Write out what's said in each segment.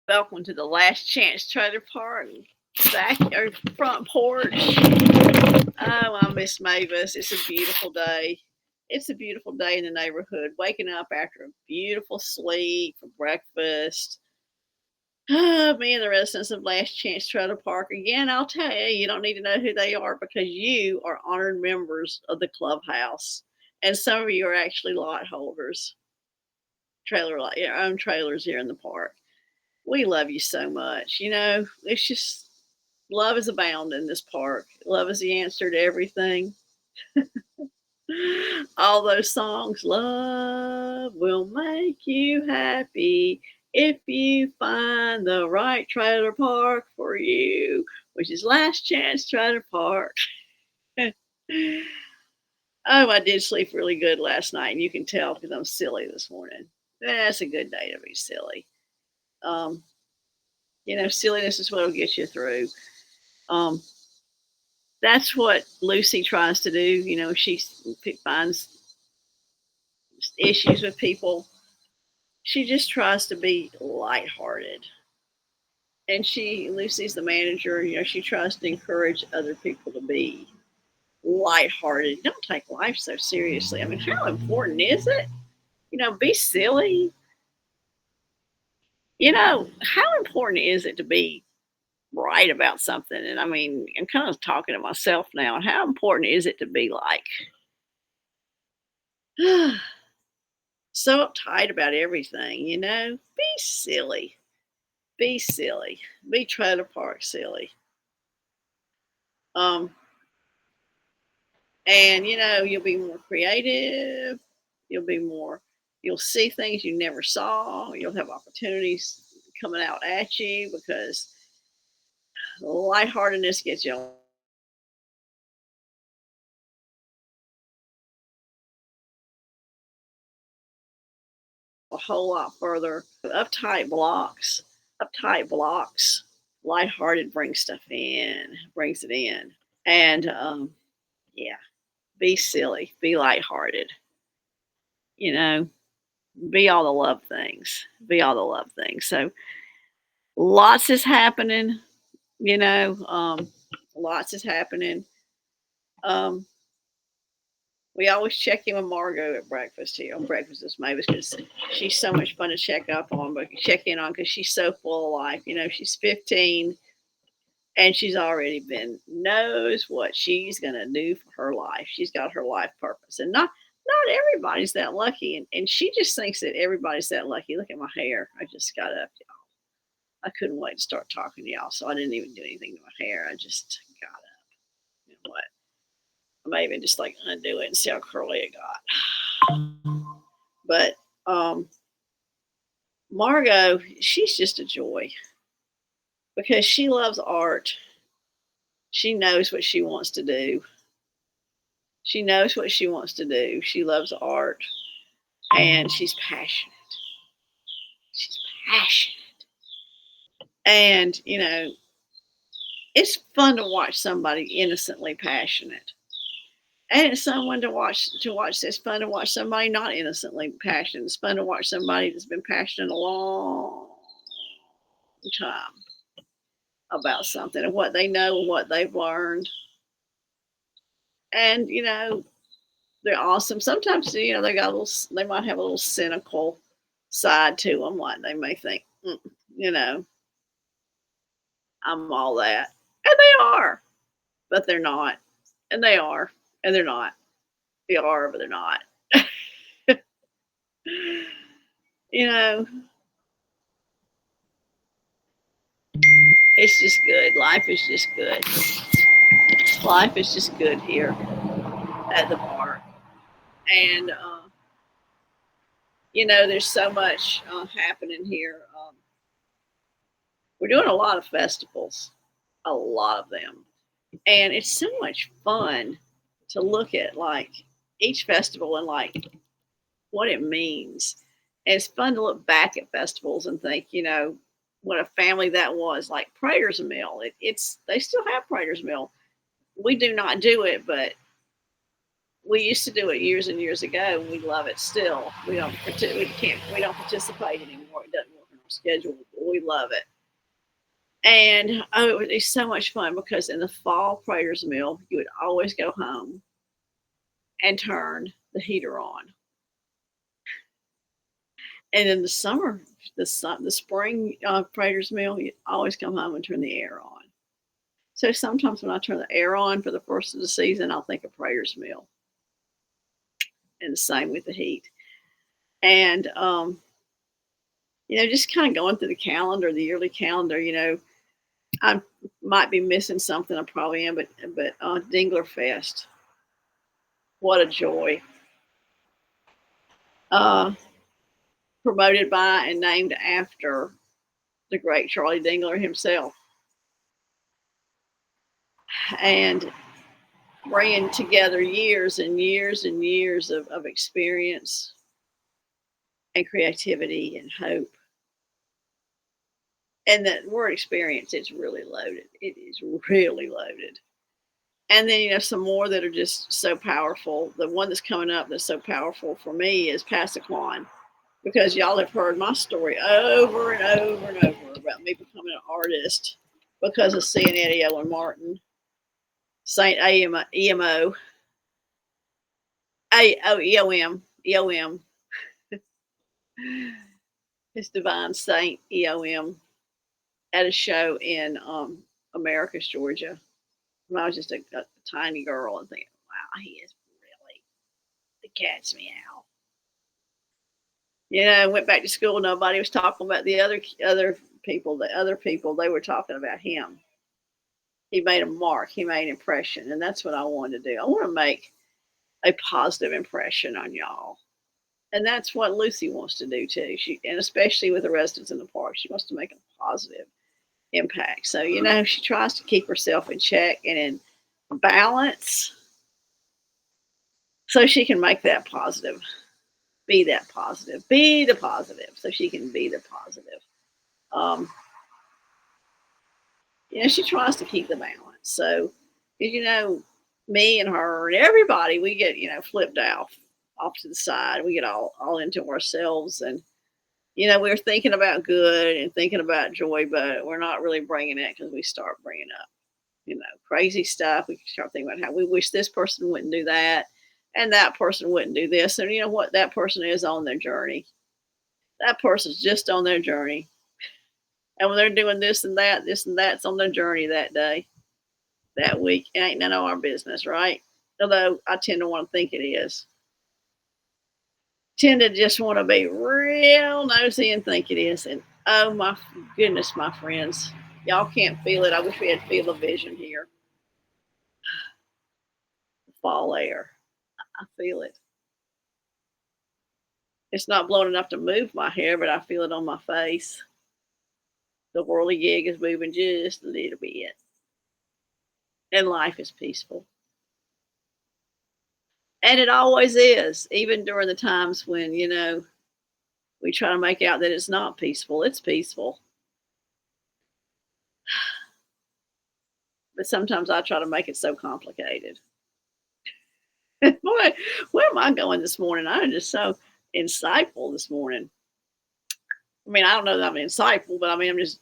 Welcome to the Last Chance Trailer Park back or front porch. Oh, I'm Miss Mavis. It's a beautiful day. It's a beautiful day in the neighborhood. Waking up after a beautiful sleep for breakfast. Me and the residents of Last Chance Trailer Park. Again, I'll tell you, you don't need to know who they are because you are honored members of the clubhouse. And some of you are actually lot holders, trailer lot, your own trailers here in the park. We love you so much. It's just love is abound in this park. Love is the answer to everything. All those songs, love will make you happy if you find the right trailer park for you, which is Last Chance Trailer Park. Oh, I did sleep really good last night, and you can tell because I'm silly this morning. That's a good day to be silly. Um, silliness is what will get you through. Um, that's what Lucy tries to do. She finds issues with people. She just tries to be lighthearted. And Lucy's the manager, she tries to encourage other people to be lighthearted. Don't take life so seriously. I mean, how important is it? Be silly. How important is it to be right about something? And I mean, I'm kind of talking to myself now. How important is it to be like so uptight about everything, Be silly. Be silly. Be trailer park silly. Um, and you'll be more creative. You'll be more. You'll see things you never saw. You'll have opportunities coming out at you because lightheartedness gets you a whole lot further. Uptight blocks. Lighthearted brings stuff in, brings it in, and yeah, be silly, be lighthearted. You know, be all the love things. Be all the love things. So lots is happening. You know, um, lots is happening. Um, we always check in with Margot at breakfast here on breakfast this Mavis because she's so much fun to check up on, but check in on because she's so full of life. She's 15 and she's already been knows what she's gonna do for her life. She's got her life purpose, and not everybody's that lucky, and she just thinks that everybody's that lucky. Look at my hair. I just got up, y'all. I couldn't wait to start talking to y'all, so I didn't even do anything to my hair. I just got up. You know what? I may even just like undo it and see how curly it got. But Margot, she's just a joy because she loves art. She knows what she wants to do. She knows what she wants to do. She loves art and she's passionate. She's passionate. And, it's fun to watch somebody innocently passionate. And it's someone to watch it's fun to watch somebody not innocently passionate. It's fun to watch somebody that's been passionate a long time about something and what they know and what they've learned. And, they're awesome. Sometimes, they might have a little cynical side to them. Like they may think, you know, I'm all that. And they are, but they're not. And they are, and they're not. They are, but they're not. you know, it's just good. Life is just good. Life is just good here at the park. And, there's so much happening here. We're doing a lot of festivals, a lot of them. And it's so much fun to look at like each festival and like what it means. And it's fun to look back at festivals and think, what a family that was. Like Prater's Mill, it's they still have Prater's Mill. We do not do it, but we used to do it years and years ago, and we love it still. We don't participate anymore. It doesn't work in our schedule We love it. And oh, it would be so much fun because in the fall Prater's Mill, you would always go home and turn the heater on. And in the summer, the spring Prater's Mill, you always come home and turn the air on. So sometimes when I turn the air on for the first of the season, I'll think of Prater's Mill. And the same with the heat. And just kind of going through the calendar, the yearly calendar, I might be missing something. I probably am, but Dingler Fest, what a joy! Uh, Promoted by and named after the great Charlie Dingler himself, and bringing together years and years and years of experience and creativity and hope. And that word experience, it's really loaded. It is really loaded. And then, some more that are just so powerful. The one that's coming up that's so powerful for me is Passaquan, because y'all have heard my story over and over and over about me becoming an artist because of seeing Eddie Owen Martin, Saint EMO, EOM, his divine Saint EOM at a show in Americus, Georgia, when I was just a tiny girl and thinking, wow, he is really the cat's meow. Went back to school. Nobody was talking about the other people. The other people, they were talking about him. He made a mark. He made an impression, and that's what I wanted to do. I want to make a positive impression on y'all, and that's what Lucy wants to do too. And especially with the residents in the park, she wants to make a positive impact. So she tries to keep herself in check and in balance, so she can make that positive. Be that positive. Be the positive, so she can be the positive. She tries to keep the balance. So, me and her and everybody, we get, flipped off to the side. We get all into ourselves, and we're thinking about good and thinking about joy, but we're not really bringing it because we start bringing up, crazy stuff. We start thinking about how we wish this person wouldn't do that, and that person wouldn't do this. And you know what? That person is on their journey. That person's just on their journey. And when they're doing this and that's on their journey that day, that week, it ain't none of our business, right? Although I tend to want to think it is. Tend to just want to be real nosy and think it is. And oh my goodness, my friends, y'all can't feel it. I wish we had field of vision here. Fall air. I feel it. It's not blowing enough to move my hair, but I feel it on my face. The whirligig is moving just a little bit. And life is peaceful. And it always is, even during the times when, we try to make out that it's not peaceful. It's peaceful. But sometimes I try to make it so complicated. Boy, where am I going this morning? I'm just so insightful this morning. I mean, I don't know that I'm insightful, but I mean, I'm just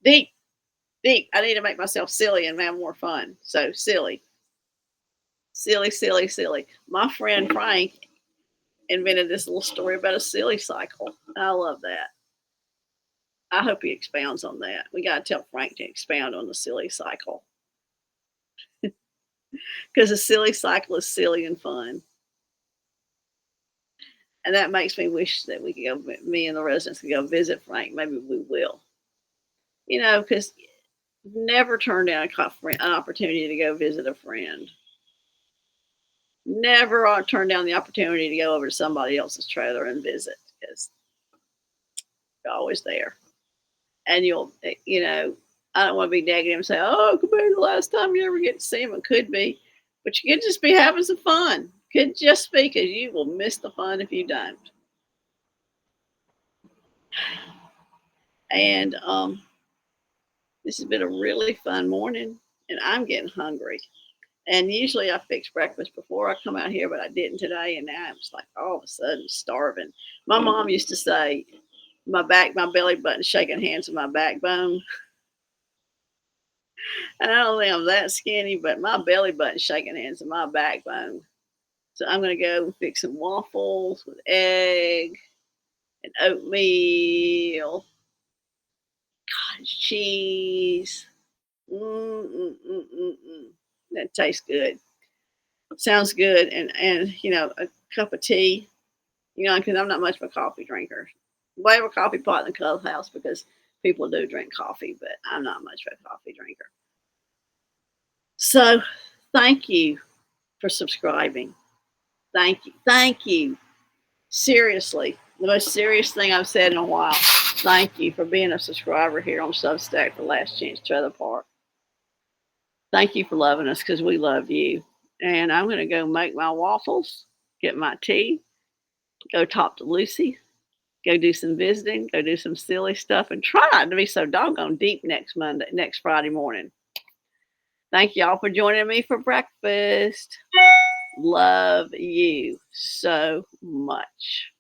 deep. I need to make myself silly and have more fun. So silly. Silly. My friend Frank invented this little story about a silly cycle. I love that. I hope he expounds on that. We got to tell Frank to expound on the silly cycle. Because the silly cycle is silly and fun. And that makes me wish that we could go, me and the residents could go visit Frank. Maybe we will. Because never turn down an opportunity to go visit a friend. Never turn down the opportunity to go over to somebody else's trailer and visit, because you're always there. And I don't want to be negative and say, oh, it could be the last time you ever get to see him. It could be. But you could just be having some fun. Could just be, because you will miss the fun if you don't. And this has been a really fun morning, and I'm getting hungry. And usually I fix breakfast before I come out here, but I didn't today. And now I'm just like all of a sudden starving. My mom used to say, My back, my belly button shaking hands with my backbone. And I don't think I'm that skinny, but my belly button shaking hands with my backbone. So I'm gonna go fix some waffles with egg and oatmeal, cottage cheese. Mm. That tastes good. Sounds good. And a cup of tea. Because I'm not much of a coffee drinker. We have a coffee pot in the clubhouse because people do drink coffee, but I'm not much of a coffee drinker. So thank you for subscribing. Thank you. Thank you. Seriously, the most serious thing I've said in a while. Thank you for being a subscriber here on Substack for Last Chance Trailer Park. Thank you for loving us because we love you. And I'm going to go make my waffles, get my tea, go talk to Lucy, go do some visiting, go do some silly stuff, and try not to be so doggone deep next Friday morning. Thank y'all for joining me for breakfast. Love you so much.